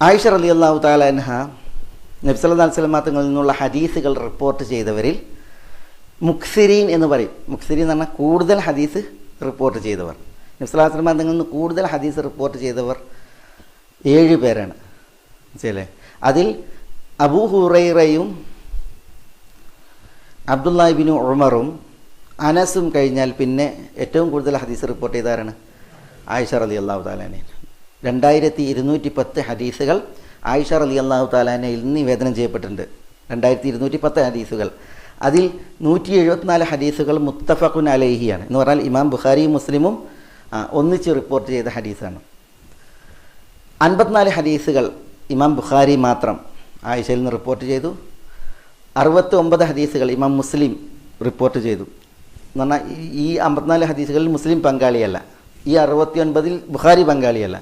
ആയിഷ റളിയല്ലാഹു തആല അൻഹ നബി സല്ലല്ലാഹു അലൈഹി വസല്ലം തങ്ങളിൽ നിന്നുള്ള ഹദീസുകൾ റിപ്പോർട്ട് ചെയ്തവരിൽ മുക്സിരീൻ എന്ന് പറയും. മുക്സിരീൻ എന്ന് പറഞ്ഞാൽ കൂടുതൽ ഹദീസ് റിപ്പോർട്ട് ചെയ്തവർ. നബി സല്ലല്ലാഹു അലൈഹി വസല്ലം തങ്ങളിൽ നിന്ന് കൂടുതൽ ഹദീസ് റിപ്പോർട്ട് ചെയ്തവർ 7 പേരാണ്. മനസ്സിലല്ലേ? അതിൽ അബൂ ഹുറൈറയും അബ്ദുല്ലാഹി ഇബ്നു ഉമറും അനസും കഴിഞ്ഞാൽ പിന്നെ ഏറ്റവും കൂടുതൽ ഹദീസ് റിപ്പോർട്ട് ചെയ്തവരാണ് ആയിഷ റളിയല്ലാഹു തആല അൻഹ. 2210 ഹദീസുകൾ ആയിഷ റളിയല്ലാഹു തആല അൻഹയിൽ നിന്ന് നിവേദനം ചെയ്യപ്പെട്ടിട്ടുണ്ട്. 2210 ഹദീസുകൾ. അതിൽ 174 ഹദീസുകൾ മുത്തഫഖുൻ അലൈഹിയാണ്. എന്ന് പറഞ്ഞാൽ ഇമാം ബുഖാരിയും മുസ്ലിമും ഒന്നിച്ച് റിപ്പോർട്ട് ചെയ്ത ഹദീസാണ്. 54 ഹദീസുകൾ ഇമാം ബുഖാരി മാത്രം ആയിഷയിൽ നിന്ന് റിപ്പോർട്ട് ചെയ്തു. 69 ഹദീസുകൾ ഇമാം മുസ്ലിം റിപ്പോർട്ട് ചെയ്തു. എന്ന് പറഞ്ഞാൽ ഈ 54 ഹദീസുകളിൽ മുസ്ലിം പങ്കാളിയല്ല. ഈ 69ൽ ബുഖാരി പങ്കാളിയല്ല.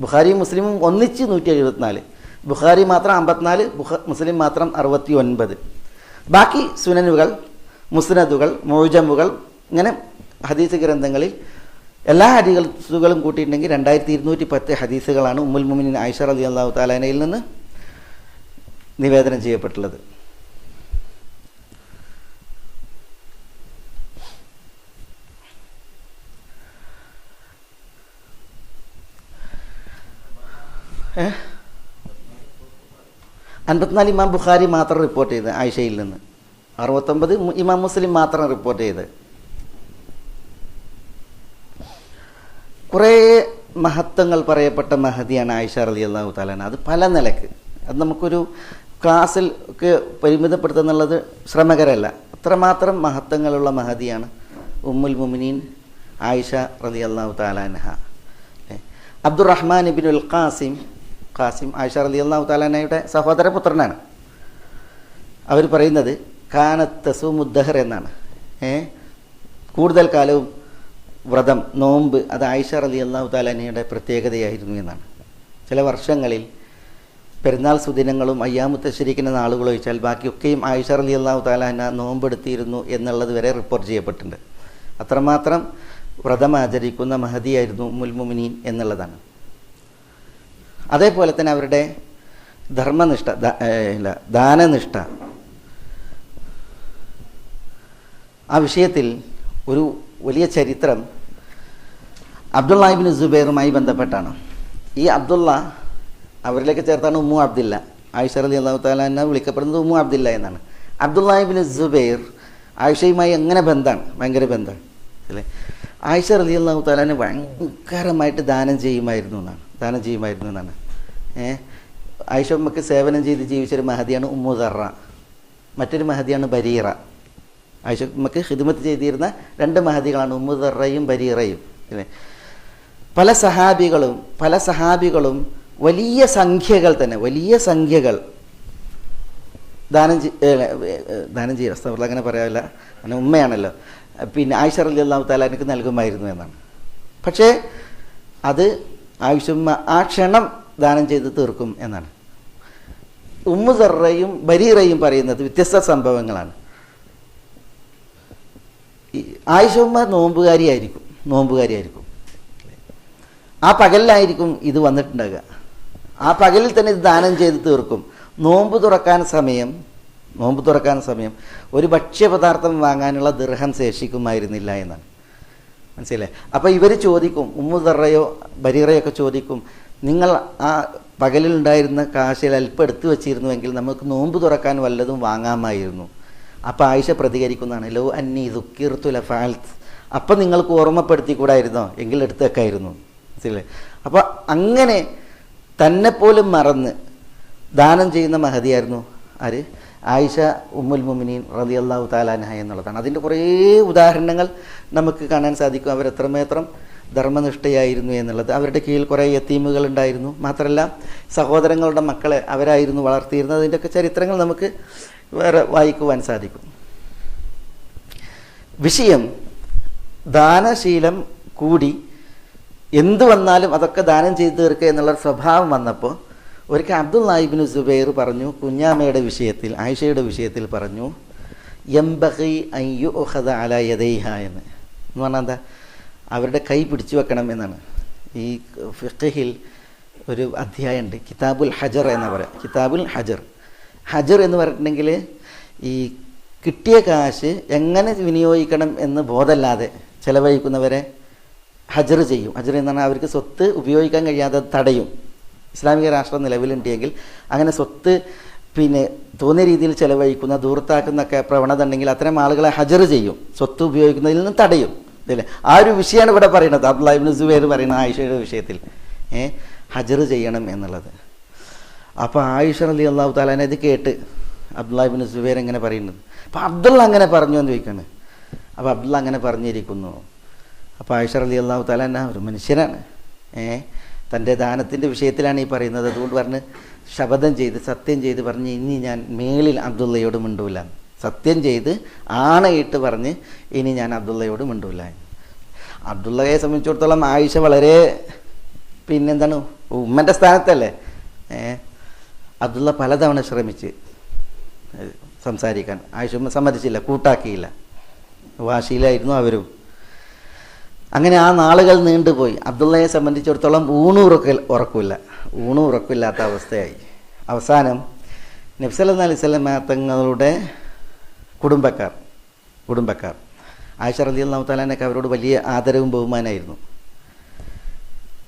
ബുഖാരിയും മുസ്ലിമും ഒന്നിച്ച് 174. ബുഖാരി മാത്രം 54, മുസ്ലിം മാത്രം 69. ബാക്കി സുനനുകൾ, മുസ്നദുകൾ, മുഅ്ജമുകൾ, ഇങ്ങനെ ഹദീസ് ഗ്രന്ഥങ്ങളിൽ എല്ലാ ഹദീസുകളും കൂട്ടിയിട്ടുണ്ടെങ്കിൽ 2210 ഹദീസുകളാണ് ഉമ്മുൽ മുഅ്മിനീൻ ആയിഷ റളിയല്ലാഹു തആല അൻഹയിൽ നിന്ന് നിവേദനം ചെയ്യപ്പെട്ടുള്ളത്. ഏ 54 ഇമാം ബുഖാരി മാത്രം റിപ്പോർട്ട് ചെയ്ത് ആയിഷയിൽ നിന്ന്. 69 ഇമാം മുസ്ലിം മാത്രം റിപ്പോർട്ട് ചെയ്ത്. കുറേ മഹത്വങ്ങൾ പറയപ്പെട്ട മഹദിയാണ് ആയിഷ റളിയല്ലാഹു തആല അൻഹ. അത് പല നിലക്ക്, അത് നമുക്കൊരു ക്ലാസ്സിൽ ഒക്കെ പരിമിതപ്പെടുത്തുന്നുള്ളത് ശ്രമകരമല്ല. അത്രമാത്രം മഹത്വങ്ങളുള്ള മഹദിയാണ് ഉമ്മുൽ മുഅ്മിനീൻ ആയിഷ റളിയല്ലാഹു തആല അൻഹ. അബ്ദുറഹ്മാൻ ഇബ്നുൽ ഖാസിം ആയിഷ റളിയല്ലാഹു തആല അൻഹയുടെ സഹോദര പുത്രനാണ്. അവർ പറയുന്നത് കാനത്ത് തസൂമുദ്ദഹർ എന്നാണ്. കൂടുതൽ കാലവും വ്രതം, നോമ്പ് അത് ആയിഷ റളിയല്ലാഹു തആല അൻഹയുടെ പ്രത്യേകതയായിരുന്നു എന്നാണ്. ചില വർഷങ്ങളിൽ പെരുന്നാൾ സുദിനങ്ങളും അയ്യാമു തശ്രീഖിൻ്റെ നാളുകൾ ഒഴിച്ചാൽ ബാക്കിയൊക്കെയും ആയിഷ റളിയല്ലാഹു തആല അൻഹ നോമ്പെടുത്തിയിരുന്നു എന്നുള്ളത് വരെ റിപ്പോർട്ട് ചെയ്യപ്പെട്ടിട്ടുണ്ട്. അത്രമാത്രം വ്രതം ആചരിക്കുന്ന മഹദിയായിരുന്നു ഉമ്മുൽ മുഅ്മിനീൻ എന്നുള്ളതാണ്. അതേപോലെ തന്നെ അവരുടെ ധർമ്മനിഷ്ഠ, ദാനനിഷ്ഠ, ആ വിഷയത്തിൽ ഒരു വലിയ ചരിത്രം അബ്ദുല്ലാഹി ഇബ്നു സുബൈറുമായി ബന്ധപ്പെട്ടാണ്. ഈ അബ്ദുള്ള അവരിലേക്ക് ചേർത്താണ് ഉമ്മു അബ്ദില്ല. ആയിഷ റളിയല്ലാഹു തആല അൻഹ വിളിക്കപ്പെടുന്നത് ഉമ്മു അബ്ദില്ല എന്നാണ്. അബ്ദുല്ലാഹി ഇബ്നു സുബൈർ ആയിഷയുമായി എങ്ങനെ ബന്ധമാണ്? ഭയങ്കര ബന്ധമാണ് അല്ലേ? ആയിഷ റളിയല്ലാഹു തആല അൻഹ ഭയങ്കരമായിട്ട് ദാനം ചെയ്യുമായിരുന്നു എന്നാണ്. ആയിഷ ഉമ്മക്ക് സേവനം ചെയ്ത് ജീവിച്ചൊരു മഹദിയാണ് ഉമ്മു ദർറ. മറ്റൊരു മഹദിയാണ് ബരീറ. ആയിഷ ഉമ്മക്ക് ഖിദ്മത്ത് ചെയ്തിരുന്ന 2 മഹദികളാണ് ഉമ്മു ദർറയും ബരീറയും അല്ലേ? പല സഹാബികളും വലിയ സംഖ്യകൾ ദാനം ചെയ്യും. അസ്തഗ്ഫിറുല്ലാഹ്, അങ്ങനെ പറയാറില്ല, അങ്ങനെ ഉമ്മയാണല്ലോ. പിന്നെ ആയിഷ റളിയല്ലാഹു തആല അൻഹയ്ക്ക് നൽകുമായിരുന്നു എന്നാണ്. പക്ഷേ അത് ആയിഷ ഉമ്മ ആ ക്ഷണം ദാനം ചെയ്ത് തീർക്കും എന്നാണ്. ഉമ്മു ദർറയും ബരീറയും പറയുന്നത് വ്യത്യസ്ത സംഭവങ്ങളാണ്. ആയിഷ ഉമ്മ നോമ്പുകാരിയായിരിക്കും. ആ പകലിലായിരിക്കും ഇത് വന്നിട്ടുണ്ടാകുക. ആ പകലിൽ തന്നെ ഇത് ദാനം ചെയ്ത് തീർക്കും. നോമ്പ് തുറക്കാൻ സമയം ഒരു ഭക്ഷ്യപദാർത്ഥം വാങ്ങാനുള്ള ദിർഹം ശേഷിക്കുമായിരുന്നില്ല എന്നാണ്. മനസ്സിലായി? അപ്പോൾ ഇവർ ചോദിക്കും, ഉമ്മു ദർറയോ ബരീറയോ ഒക്കെ ചോദിക്കും, നിങ്ങൾ ആ പകലിലുണ്ടായിരുന്ന കാശിൽ അല്പം എടുത്തു വച്ചിരുന്നുവെങ്കിൽ നമുക്ക് നോമ്പ് തുറക്കാൻ വല്ലതും വാങ്ങാമായിരുന്നു. അപ്പോൾ ആയിഷ പ്രതികരിക്കുന്നതാണ്, ലോ അന്നി ദുക്കിർതു ലഫഅൽത്, അപ്പം നിങ്ങൾക്ക് ഓർമ്മപ്പെടുത്തിക്കൂടായിരുന്നോ? എങ്കിൽ എടുത്തു വെക്കായിരുന്നു. മനസ്സിലായി? അപ്പോൾ അങ്ങനെ തന്നെപ്പോലും മറന്ന് ദാനം ചെയ്യുന്ന മഹദിയായിരുന്നു ആര്? ആയിഷ ഉമ്മുൽ മുഅ്മിനീൻ റളിയല്ലാഹു തആല അൻഹ എന്നുള്ളതാണ്. അതിൻ്റെ കുറേ ഉദാഹരണങ്ങൾ നമുക്ക് കാണാൻ സാധിക്കും. അവരെത്രമാത്രം ധർമ്മനിഷ്ഠയായിരുന്നു എന്നുള്ളത്. അവരുടെ കീഴിൽ കുറേ യതീമുകൾ ഉണ്ടായിരുന്നു. മാത്രമല്ല സഹോദരങ്ങളുടെ മക്കളെ അവരായിരുന്നു വളർത്തിയിരുന്നത്. അതിൻ്റെയൊക്കെ ചരിത്രങ്ങൾ നമുക്ക് വേറെ വായിക്കുവാൻ സാധിക്കും. വിഷയം ദാനശീലം കൂടി എന്തു വന്നാലും അതൊക്കെ ദാനം ചെയ്തു തീർക്കുക എന്നുള്ളൊരു സ്വഭാവം വന്നപ്പോൾ ഒരിക്കൽ അബ്ദുല്ലാഹി ഇബ്നു സുബൈർ പറഞ്ഞു, കുഞ്ഞാമയുടെ വിഷയത്തിൽ, ആയിഷയുടെ വിഷയത്തിൽ പറഞ്ഞു, യംബഗി അൻ യുഖദ അലാ യദൈഹ എന്ന് പറഞ്ഞാൽ എന്താ? അവരുടെ കൈ പിടിച്ചു വെക്കണം എന്നാണ്. ഈ ഫിഖ്ഹിൽ ഒരു അധ്യായമുണ്ട്, കിതാബുൽ ഹജർ എന്ന് പറയാം. കിതാബുൽ ഹജർ. ഹജർ എന്ന് പറഞ്ഞിട്ടുണ്ടെങ്കിൽ ഈ കിട്ടിയ കാശ് എങ്ങനെ വിനിയോഗിക്കണം എന്ന് ബോധമല്ലാതെ ചിലവഴിക്കുന്നവരെ ഹജർ ചെയ്യും. ഹജർ എന്ന് പറഞ്ഞാൽ അവർക്ക് സ്വത്ത് ഉപയോഗിക്കാൻ കഴിയാതെ തടയും. ഇസ്ലാമിക രാഷ്ട്രം നിലവിലുണ്ടെങ്കിൽ അങ്ങനെ സ്വത്ത് തോന്നിയ രീതിയിൽ ചിലവഴിക്കുന്ന ദൂർത്താക്കുന്നൊക്കെ പ്രവണത ഉണ്ടെങ്കിൽ അത്തരം ആളുകളെ ഹജർ ചെയ്യും, സ്വത്ത് ഉപയോഗിക്കുന്നതിൽ നിന്ന് തടയും. ഇല്ലേ? ആ ഒരു വിഷയമാണ് ഇവിടെ പറയുന്നത്. അബ്ദുല്ലാഹ് ഇബ്നു സുബൈർ പറയുന്ന ആയിഷയുടെ വിഷയത്തിൽ ഹജർ ചെയ്യണം എന്നുള്ളത്. അപ്പോൾ ആയിഷ റളിയല്ലാഹു തആല ഇത് കേട്ട് അബ്ദുല്ലാഹ് ഇബ്നു സുബൈർ എങ്ങനെ പറയുന്നത്, അപ്പോൾ അബ്ദുള്ള അങ്ങനെ പറഞ്ഞു എന്ന് ചോദിക്കുകയാണ്. അപ്പോൾ അബ്ദുള്ള അങ്ങനെ പറഞ്ഞിരിക്കുന്നു. അപ്പോൾ ആയിഷ റളിയല്ലാഹു തആല ഒരു മനുഷ്യനാണ്, തൻ്റെ ദാനത്തിൻ്റെ വിഷയത്തിലാണ് ഈ പറയുന്നത്. അതുകൊണ്ട് പറഞ്ഞ് ശപഥം ചെയ്ത് സത്യം ചെയ്ത് പറഞ്ഞ് ഇനി ഞാൻ മേലിൽ അബ്ദുള്ളയോട് മിണ്ടൂല, സത്യം ചെയ്ത് ആണയിട്ട് പറഞ്ഞ് ഇനി ഞാൻ അബ്ദുള്ളയോട് മിണ്ടൂല. അബ്ദുള്ളയെ സംബന്ധിച്ചിടത്തോളം ആയിഷ വളരെ എന്താണ് ഉമ്മൻ്റെ സ്ഥാനത്തല്ലേ. അബ്ദുള്ള പലതവണ ശ്രമിച്ച് സംസാരിക്കാൻ ആയിഷ സമ്മതിച്ചില്ല, കൂട്ടാക്കിയില്ല, വാശിയിലായിരുന്നു അവരും. അങ്ങനെ ആ നാളുകൾ നീണ്ടുപോയി. അബ്ദുള്ളയെ സംബന്ധിച്ചിടത്തോളം ഊണും ഉറക്കില്ലാത്ത അവസ്ഥയായി. അവസാനം നബി സല്ലല്ലാഹു അലൈഹി വസല്ലം തങ്ങളുടെ കുടുംബക്കാർ ആയിഷ റളിയല്ലാഹു തആലക്ക് അവരോട് വലിയ ആദരവും ബഹുമാനമായിരുന്നു.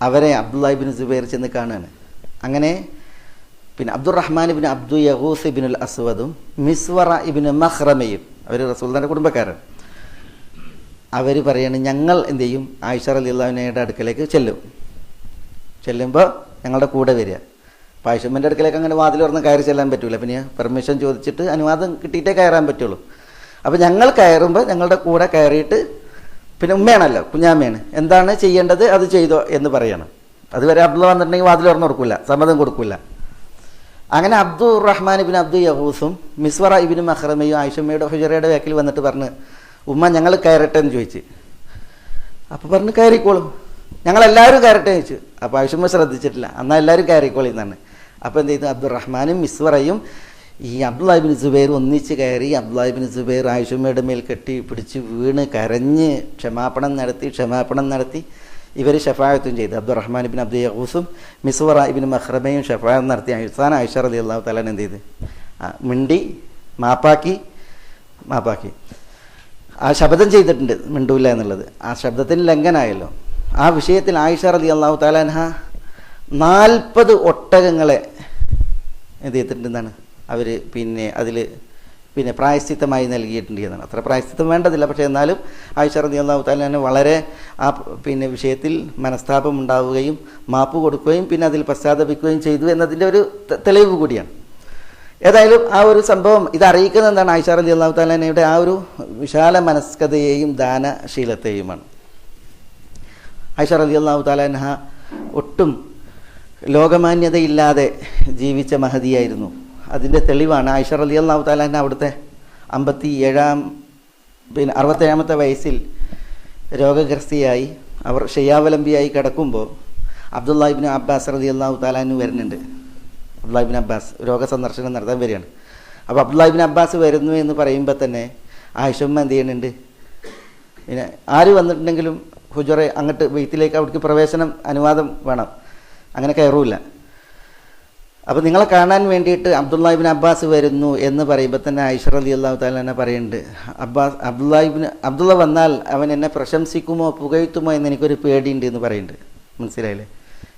അവരെ അബ്ദുല്ലാഹ് ഇബ്നു സുബൈർ ചെന്ന് കാണുകയാണ്. അങ്ങനെ അബ്ദുറഹ്മാൻ ഇബ്നു അബ്ദു യഗൂസ് ഇബ്നുൽ അസ്വദും മിസ്വറ ഇബ്നു മഖ്റമയും അവർ റസൂലുള്ളാഹിന്റെ കുടുംബക്കാരാണ്. അവർ പറയാണ്, ഞങ്ങൾ എന്ത് ചെയ്യും, ആയിഷ റളിയല്ലാഹു അൻഹയുടെ അടുക്കലേക്ക് ചെല്ലുമ്പോൾ ഞങ്ങളുടെ കൂടെ വരിക. അപ്പോൾ ആയിഷമ്മൻ്റെ അടുക്കലേക്ക് അങ്ങനെ വാതിൽ തുറന്ന് കയറി ചെല്ലാൻ പറ്റൂല, പിന്നെ പെർമിഷൻ ചോദിച്ചിട്ട് അനുവാദം കിട്ടിയിട്ടേ കയറാൻ പറ്റുള്ളൂ. അപ്പോൾ ഞങ്ങൾ കയറുമ്പോൾ ഞങ്ങളുടെ കൂടെ കയറിയിട്ട് ഉമ്മയാണല്ലോ, കുഞ്ഞാമ്മയാണ്, എന്താണ് ചെയ്യേണ്ടത് അത് ചെയ്തോ എന്ന് പറയണം. അതുവരെ അബ്ദുള്ള വന്നിട്ടുണ്ടെങ്കിൽ വാതിൽ തുറന്ന് കൊടുക്കില്ല, സമ്മതം കൊടുക്കില്ല. അങ്ങനെ അബ്ദുറഹ്മാൻ ഇബ്നു അബ്ദു യഗൂസും മിസ്വറ ഇബ്നു മഖ്റമയും ആയിഷമ്മയുടെ ഹുജറയുടെ ബാക്കിൽ വന്നിട്ട് പറഞ്ഞ്, ഉമ്മ ഞങ്ങൾ കയറട്ടെ എന്ന് ചോദിച്ച്. അപ്പോൾ പറഞ്ഞ് കയറിക്കോളും, ഞങ്ങളെല്ലാവരും കയറട്ടെ എന്ന് ചോദിച്ചു. അപ്പോൾ ആയിഷമ്മ ശ്രദ്ധിച്ചിട്ടില്ല, എന്നാൽ എല്ലാവരും കയറിക്കോളി എന്നാണ്. അപ്പോൾ എന്ത് ചെയ്തു, അബ്ദുറഹ്മാനും മിസ്വറയും ഈ അബ്ദുല്ലാഹ് ഇബ്നു സുബൈർ ഒന്നിച്ച് കയറി. അബ്ദുല്ലാഹ് ഇബ്നു സുബൈർ ആയിഷമ്മയുടെ മേൽ കെട്ടി പിടിച്ച് വീണ് കരഞ്ഞ് ക്ഷമാപണം നടത്തി. ഇവർ ഷഫാഅത്തും ചെയ്തു. അബ്ദുറഹ്മാൻ ഇബ്നു അബ്ദു യഗൂസും മിസ്വറ ഇബ്നു മഖ്റമയും ഷഫാഅത്ത് നടത്തി. അവസാനം ആയിഷ റളിയല്ലാഹു തആല എന്ത് ചെയ്ത്, മിണ്ടി മാപ്പാക്കി. ആ ശബ്ദം ചെയ്തിട്ടുണ്ട് മിണ്ടൂല എന്നുള്ളത്, ആ ശബ്ദത്തിന് ലംഘനമായല്ലോ. ആ വിഷയത്തിൽ ആയിഷ റളിയല്ലാഹു തആല അൻഹ 40 ഒട്ടകങ്ങളെ എന്ത് ചെയ്തിട്ടുണ്ടെന്നാണ് അവർ അതിൽ പ്രായശ്ചിത്തമായി നൽകിയിട്ടുണ്ട് എന്നാണ്. അത്ര പ്രായശ്ചിത്തം വേണ്ടതില്ല, പക്ഷേ എന്നാലും ആയിഷ റളിയല്ലാഹു തആല അൻഹ വളരെ ആ വിഷയത്തിൽ മനസ്താപം ഉണ്ടാവുകയും മാപ്പ് കൊടുക്കുകയും അതിൽ പശ്ചാത്തപിക്കുകയും ചെയ്തു എന്നതിൻ്റെ ഒരു തെളിവ് കൂടിയാണ്. ഏതായാലും ആ ഒരു സംഭവം ഇത് അറിയിക്കുന്നത് എന്താണ്, ആയിഷ റളിയല്ലാഹു തആല അൻഹയുടെ ആ ഒരു വിശാല മനസ്കതയെയും ദാനശീലത്തെയുമാണ്. ആയിഷ റളിയല്ലാഹു തആല അൻഹ ഒട്ടും ലോകമാന്യതയില്ലാതെ ജീവിച്ച മഹദിയായിരുന്നു. അതിൻ്റെ തെളിവാണ് ആയിഷ റളിയല്ലാഹു തആല അൻഹ അവിടുത്തെ 67ാമത്തെ വയസ്സിൽ രോഗഗ്രസ്തിയായി അവർ ശയ്യാവലംബിയായി കിടക്കുമ്പോൾ അബ്ദുല്ലാഹ് ഇബ്നു അബ്ബാസ് റളിയല്ലാഹു തആല അൻഹു വരുന്നുണ്ട്. അബ്ദുല്ലാഹ് ഇബ്നു അബ്ബാസ് രോഗസന്ദർശനം നടത്താൻ വരികയാണ്. അപ്പോൾ അബ്ദുല്ലാഹ് ഇബ്നു അബ്ബാസ് വരുന്നു എന്ന് പറയുമ്പോൾ തന്നെ ആയിഷമ്മ എന്ത് ചെയ്യുന്നുണ്ട്, ആര് വന്നിട്ടുണ്ടെങ്കിലും ഹുജറ അങ്ങോട്ട് ബൈത്തിലേക്ക് അവിടേക്ക് പ്രവേശനം അനുവാദം വേണം, അങ്ങനെ കയറൂല. അപ്പോൾ നിങ്ങളെ കാണാൻ വേണ്ടിയിട്ട് അബ്ദുല്ലാഹ് ഇബ്നു അബ്ബാസ് വരുന്നു എന്ന് പറയുമ്പോൾ തന്നെ ആയിഷ റളിയല്ലാഹു തആല അൻഹ പറയുന്നുണ്ട്, അബ്ദുള്ള വന്നാൽ അവൻ എന്നെ പ്രശംസിക്കുമോ പുകഴ്ത്തുമോ എന്ന് എനിക്കൊരു പേടിയുണ്ട് എന്ന് പറയുന്നുണ്ട്. മനസ്സിലായില്ലേ?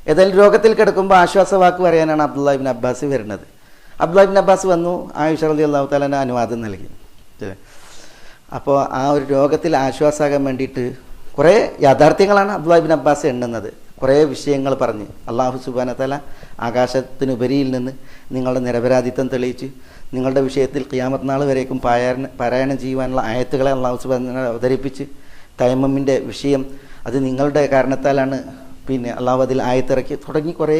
ഏതായാലും രോഗത്തിൽ കിടക്കുമ്പോൾ ആശ്വാസവാക്ക് പറയാനാണ് അബ്ദുല്ലാഹ് ഇബ്നു അബ്ബാസ് വരുന്നത്. അബ്ദുല്ലാഹ് ഇബ്നു അബ്ബാസ് വന്നു, ആയിഷ റളിയല്ലാഹു തആല അൻഹ അനുവാദം നൽകി. അപ്പോൾ ആ ഒരു രോഗത്തിൽ ആശ്വാസമാകാൻ വേണ്ടിയിട്ട് കുറേ യാഥാർത്ഥ്യങ്ങളാണ് അബ്ദുല്ലാഹ് ഇബ്നു അബ്ബാസ് എണ്ണുന്നത്. കുറേ വിഷയങ്ങൾ പറഞ്ഞ് അല്ലാഹു സുബ്ഹാനഹു വ തആല ആകാശത്തിനുപരിയിൽ നിന്ന് നിങ്ങളുടെ നിരപരാധിത്വം തെളിയിച്ച് നിങ്ങളുടെ വിഷയത്തിൽ ഖിയാമത്ത് നാൾ വരേക്കും പാരായണം ചെയ്യുവാനുള്ള ആയത്തുകളെ അല്ലാഹു സുബ്ഹാനഹു വ തആല അവതരിപ്പിച്ച് തയമ്മമിൻ്റെ വിഷയം അത് നിങ്ങളുടെ കാരണത്താലാണ് അള്ളാഹു അതിൽ ആയത്തിറക്കി തുടങ്ങി കുറേ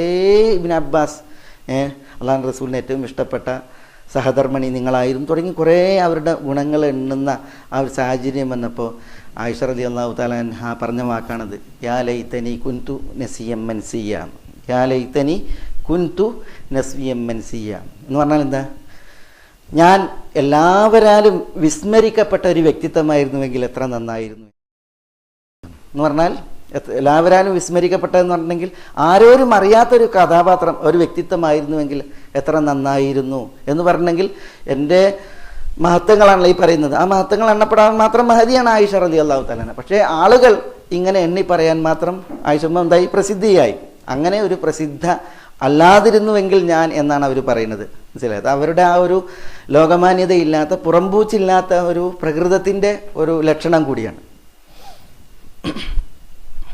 ഇബ്നു അബ്ബാസ് അള്ളാഹു റസൂലിന് ഏറ്റവും ഇഷ്ടപ്പെട്ട സഹധർമ്മിണി നിങ്ങളായിരുന്നു തുടങ്ങി കുറേ അവരുടെ ഗുണങ്ങൾ എണ്ണുന്ന ആ ഒരു സാഹചര്യം വന്നപ്പോൾ ആയിഷ റളിയല്ലാഹു തആല അൻഹ പറഞ്ഞ വാക്കാണത്, യാ ലൈതനി കുൻതു നസിയം മൻസിയ. യാ ലൈതനി കുൻതു നസിയം മൻസിയ എന്ന് പറഞ്ഞാൽ എന്താ, ഞാൻ എല്ലാവരാലും വിസ്മരിക്കപ്പെട്ട ഒരു വ്യക്തിത്വമായിരുന്നുവെങ്കിൽ എത്ര നന്നായിരുന്നു എന്ന് പറഞ്ഞാൽ എല്ലാവരും വിസ്മരിക്കപ്പെട്ടതെന്ന് പറഞ്ഞിട്ടുണ്ടെങ്കിൽ ആരോരും അറിയാത്തൊരു കഥാപാത്രം, ഒരു വ്യക്തിത്വമായിരുന്നുവെങ്കിൽ എത്ര നന്നായിരുന്നു എന്ന് പറഞ്ഞെങ്കിൽ എൻ്റെ മഹത്വങ്ങളാണല്ലോ ഈ പറയുന്നത്. ആ മഹത്വങ്ങൾ എണ്ണപ്പെടാൻ മാത്രം മഹദിയാണ് ആയിഷ റളിയല്ലാഹു തആല. പക്ഷേ ആളുകൾ ഇങ്ങനെ എണ്ണി പറയാൻ മാത്രം ആയിഷ എന്തായി, പ്രസിദ്ധിയായി. അങ്ങനെ ഒരു പ്രസിദ്ധ അല്ലാതിരുന്നുവെങ്കിൽ ഞാൻ എന്നാണ് അവർ പറയുന്നത്. മനസ്സിലായത്? അവരുടെ ആ ഒരു ലോകമാന്യതയില്ലാത്ത, പുറംപൂച്ചില്ലാത്ത ഒരു പ്രകൃതത്തിൻ്റെ ഒരു ലക്ഷണം കൂടിയാണ്.